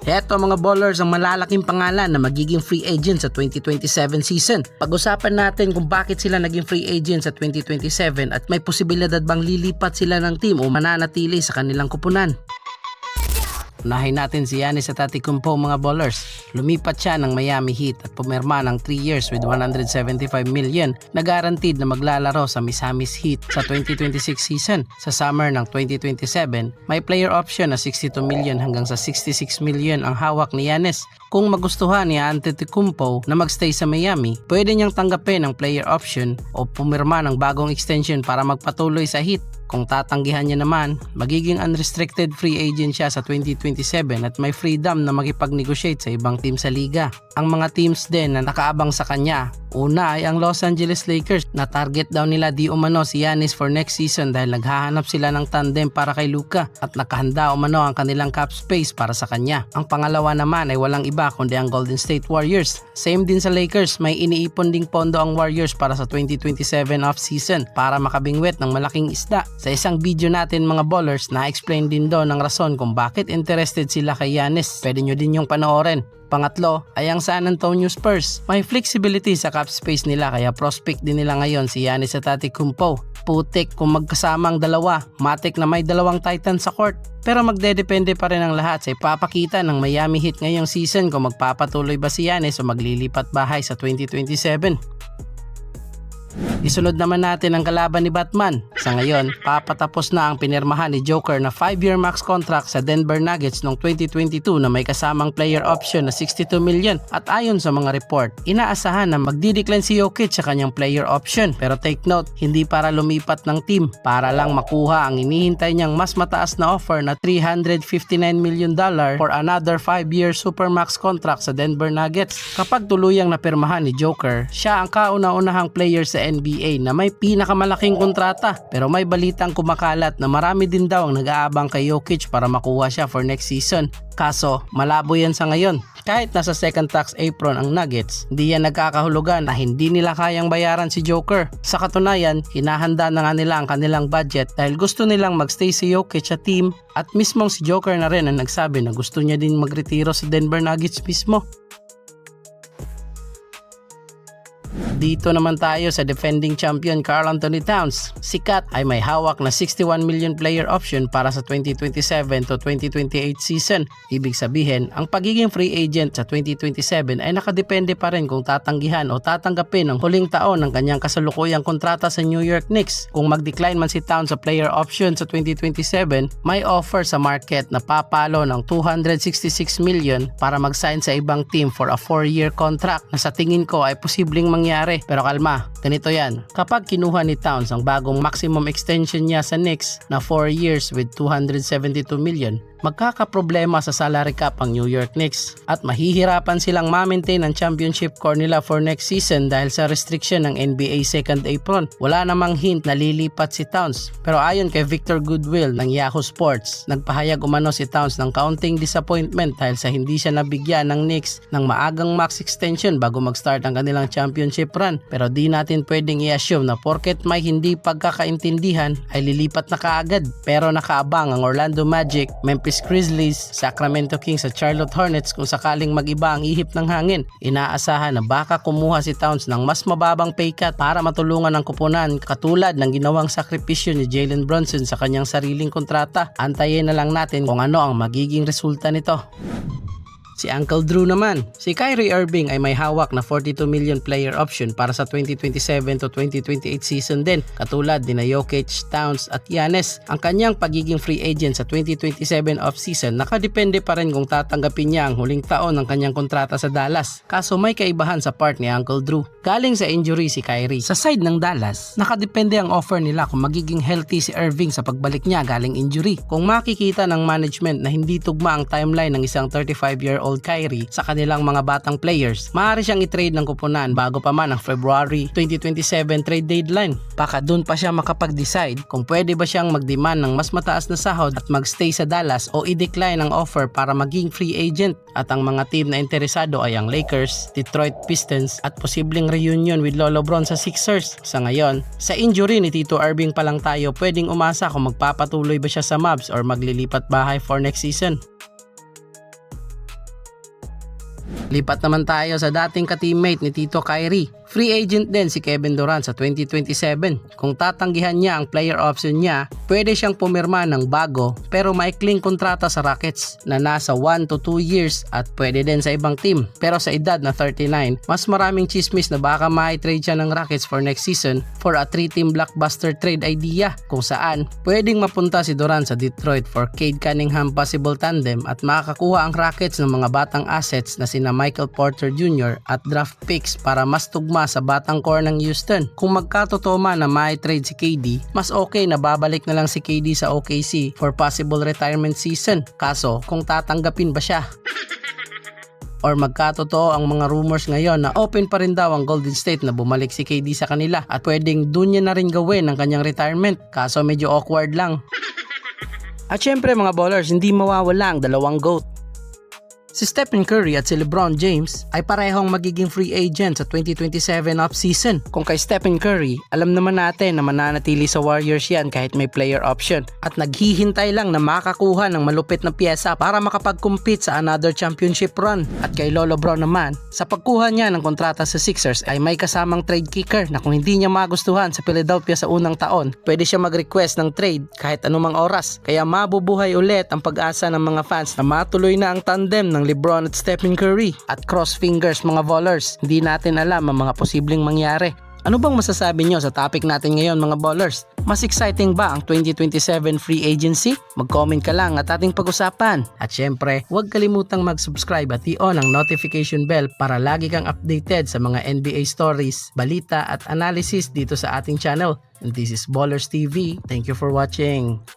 Heto mga ballers ang malalaking pangalan na magiging free agent sa 2027 season. Pag-usapan natin kung bakit sila naging free agent sa 2027 at may posibilidad bang lilipat sila ng team o mananatili sa kanilang kupunan. Unahin natin si Giannis Antetokounmpo mga ballers. Lumipat siya ng Miami Heat at pumirma ng 3 years with $175 million na guaranteed na maglalaro sa Misamis Heat sa 2026 season. Sa summer ng 2027, may player option na $62 million hanggang sa $66 million ang hawak ni Giannis. Kung magustuhan ni Antetokounmpo na magstay sa Miami, pwede niyang tanggapin ang player option o pumirma ng bagong extension para magpatuloy sa Heat. Kung tatanggihan niya naman, magiging unrestricted free agent siya sa 2027 at may freedom na makipag-negotiate sa ibang team sa liga. Ang mga teams din na nakaabang sa kanya, una ay ang Los Angeles Lakers na target daw nila di umano si Giannis for next season dahil naghahanap sila ng tandem para kay Luka at nakahanda umano ang kanilang cap space para sa kanya. Ang pangalawa naman ay walang iba kundi ang Golden State Warriors. Same din sa Lakers, may iniipon ding pondo ang Warriors para sa 2027 off-season para makabingwit ng malaking isda. Sa isang video natin mga ballers, na-explain din doon ang rason kung bakit interested sila kay Giannis. Pwede nyo din yung panoorin. Pangatlo ay ang San Antonio Spurs. May flexibility sa cap space nila kaya prospect din nila ngayon si Giannis Antetokounmpo. Putik kung magkasamang dalawa, matik na may dalawang Titan sa court. Pero magdedepende pa rin ang lahat sa ipapakita ng Miami Heat ngayong season kung magpapatuloy ba si Giannis o maglilipat bahay sa 2027. Isunod naman natin ang kalaban ni Batman. Sa ngayon, papatapos na ang pinirmahan ni Joker na 5-year max contract sa Denver Nuggets noong 2022 na may kasamang player option na $62 million at ayon sa mga report, inaasahan na magdidecline si Jokic sa kanyang player option. Pero take note, hindi para lumipat ng team, para lang makuha ang inihintay niyang mas mataas na offer na $359 million for another 5-year supermax contract sa Denver Nuggets. Kapag tuluyang napirmahan ni Joker, siya ang kauna-unahang player sa NBA na may pinakamalaking kontrata, pero may balitang kumakalat na marami din daw ang nag-aabang kay Jokic para makuha siya for next season. Kaso malabo yan sa ngayon. Kahit nasa second tax apron ang Nuggets, hindi yan nagkakahulugan na hindi nila kayang bayaran si Joker. Sa katunayan, hinahanda na nga nila ang kanilang budget dahil gusto nilang magstay si Jokic sa team at mismong si Joker na rin ang nagsabi na gusto niya din magretiro sa Denver Nuggets mismo. Dito naman tayo sa defending champion Karl Anthony Towns. Si Kat ay may hawak na $61 million player option para sa 2027 to 2028 season. Ibig sabihin, ang pagiging free agent sa 2027 ay nakadepende pa rin kung tatanggihan o tatanggapin ang huling taon ng kanyang kasalukuyang kontrata sa New York Knicks. Kung mag-decline man si Towns sa player option sa 2027, may offer sa market na papalo ng $266 million para mag-sign sa ibang team for a 4-year contract na sa tingin ko ay posibleng mangyari. Pero kalma, ganito yan. Kapag kinuha ni Towns ang bagong maximum extension niya sa Knicks na 4 years with $272 million, magkakaproblema sa salary cap ang New York Knicks at mahihirapan silang ma-maintain ang championship core nila for next season dahil sa restriction ng NBA second apron. Wala namang hint na lilipat si Towns, pero ayon kay Victor Goodwill ng Yahoo Sports, nagpahayag umano si Towns ng kaunting disappointment dahil sa hindi siya nabigyan ng Knicks ng maagang max extension bago mag-start ang kanilang championship run. Pero di natin pwedeng i-assume na porket may hindi pagkakaintindihan ay lilipat na kaagad. Pero nakaabang ang Orlando Magic, Memphis Grizzlies, Sacramento Kings at Charlotte Hornets kung sakaling mag-iba ang ihip ng hangin. Inaasahan na baka kumuha si Towns ng mas mababang pay cut para matulungan ang kupunan katulad ng ginawang sakripisyo ni Jalen Brunson sa kanyang sariling kontrata. Antayin na lang natin kung ano ang magiging resulta nito. Si Uncle Drew naman. Si Kyrie Irving ay may hawak na $42 million player option para sa 2027 to 2028 season din, katulad ni Jokic, Towns at Giannis. Ang kanyang pagiging free agent sa 2027 off-season nakadepende pa rin kung tatanggapin niya ang huling taon ng kanyang kontrata sa Dallas. Kaso may kaibahan sa part ni Uncle Drew. Galing sa injury si Kyrie. Sa side ng Dallas, nakadepende ang offer nila kung magiging healthy si Irving sa pagbalik niya galing injury. Kung makikita ng management na hindi tugma ang timeline ng isang 35-year-old Kyrie sa kanilang mga batang players, maaari siyang i-trade ng kupunan bago pa man ang February 2027 trade deadline. Baka dun pa siya makapag-decide kung pwede ba siyang mag-demand ng mas mataas na sahod at magstay sa Dallas o i-decline ang offer para maging free agent. At ang mga team na interesado ay ang Lakers, Detroit Pistons at posibleng reunion with Lolo Bron sa Sixers. Sa ngayon, sa injury ni Tito Irving pa lang tayo pwedeng umasa kung magpapatuloy ba siya sa Mavs or maglilipat bahay for next season. Lipat naman tayo sa dating ka-teammate ni Tito Kyrie. Free agent din si Kevin Durant sa 2027. Kung tatanggihan niya ang player option niya, pwede siyang pumirma ng bago pero maikling kontrata sa Rockets na nasa 1 to 2 years at pwede din sa ibang team. Pero sa edad na 39, mas maraming chismis na baka ma-trade siya ng Rockets for next season for a 3-team blockbuster trade idea kung saan pwedeng mapunta si Durant sa Detroit for Cade Cunningham possible tandem at makakakuha ang Rockets ng mga batang assets na sina Michael Porter Jr. at draft picks para mas tugma sa batang core ng Houston. Kung magkatotoo man na mai-trade si KD, mas okay na babalik na lang si KD sa OKC for possible retirement season. Kaso, kung tatanggapin ba siya? Or magkatotoo ang mga rumors ngayon na open pa rin daw ang Golden State na bumalik si KD sa kanila at pwedeng dun niya na rin gawin ang kanyang retirement. Kaso medyo awkward lang. At syempre mga ballers, hindi mawawala ang dalawang GOAT. Si Stephen Curry at si LeBron James ay parehong magiging free agent sa 2027 offseason. Kung kay Stephen Curry, alam naman natin na mananatili sa Warriors yan kahit may player option at naghihintay lang na makakuha ng malupit na pyesa para makapag-compete sa another championship run. At kay LeBron naman, sa pagkuha niya ng kontrata sa Sixers ay may kasamang trade kicker na kung hindi niya magustuhan sa Philadelphia sa unang taon, pwede siya mag-request ng trade kahit anumang oras. Kaya mabubuhay ulit ang pag-asa ng mga fans na matuloy na ang tandem ng LeBron at Stephen Curry. At cross fingers mga ballers, hindi natin alam ang mga posibleng mangyari. Ano bang masasabi nyo sa topic natin ngayon mga ballers? Mas exciting ba ang 2027 free agency? Mag-comment ka lang at ating pag-usapan. At syempre, huwag kalimutang mag-subscribe at i-on ang notification bell para lagi kang updated sa mga NBA stories, balita at analysis dito sa ating channel. And this is Ballers TV. Thank you for watching.